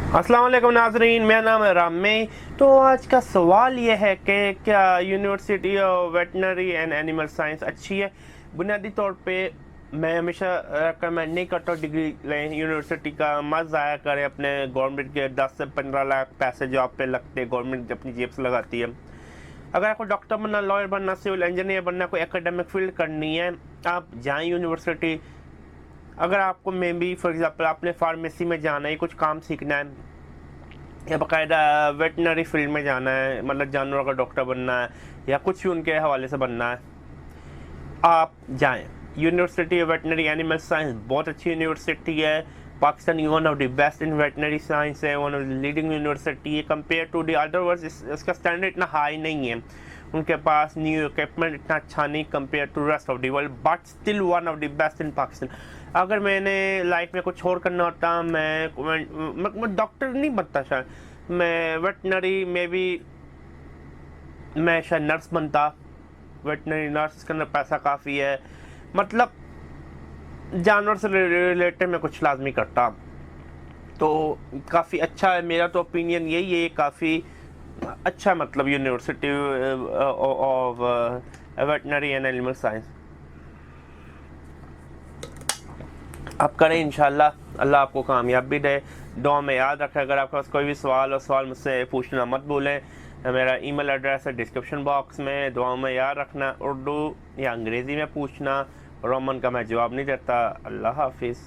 अस्सलाम वालेकुम नाज़रीन, मेरा नाम है रामे। तो आज का सवाल ये है कि क्या university of veterinary and animal science अच्छी है। बुनियादी तौर पे मैं हमेशा रेकमेंड नहीं करता डिग्री लें यूनिवर्सिटी का। मत ज़ाया करें अपने गवर्नमेंट के 10 से 15 लाख पैसे जो आप पे लगते हैं, गवर्नमेंट अपनी जेब से लगाती है। अगर आपको डॉक्टर बनना, लॉयर बनना, सिविल इंजीनियर बनना, कोई एकेडमिक फील्ड करनी है, आप जाएँ यूनिवर्सिटी। अगर आपको मे बी फॉर एग्ज़ाम्पल आपने फार्मेसी में जाना है, कुछ काम सीखना है, या बाकायदा वेटनरी फील्ड में जाना है, मतलब जानवरों का डॉक्टर बनना है, या कुछ भी उनके हवाले से बनना है, आप जाएं। University of veterinary animal science बहुत अच्छी यूनिवर्सिटी है। पाकिस्तान की one of the best in veterinary science है, one of the leading university है। कंपेयर टू द अदर वर्स इसका स्टैंडर्ड इतना हाई नहीं है, उनके पास न्यू इक्विपमेंट इतना अच्छा नहीं compare to rest of the world, but still one of the best in Pakistan. अगर मैंने लाइफ में कुछ और करना होता, मैं डॉक्टर नहीं बनता, शायद मैं वेटनरी में भी मैं शायद नर्स बनता। वेटनरी नर्स के अंदर पैसा काफ़ी है, मतलब जानवर से रिलेटेड मैं कुछ लाजमी करता, तो काफ़ी अच्छा है। मेरा तो ओपिनियन यही है, काफ़ी अच्छा, मतलब university of veterinary and animal science आप करें इंशाल्लाह। अल्लाह आपको कामयाबी दे। दुआ में याद रखें। अगर आपके पास कोई भी सवाल मुझसे पूछना मत भूलें। मेरा ईमेल एड्रेस है डिस्क्रिप्शन बॉक्स में। दुआ में याद रखना, उर्दू या अंग्रेज़ी में पूछना, रोमन का मैं जवाब नहीं देता। अल्लाह हाफिज़।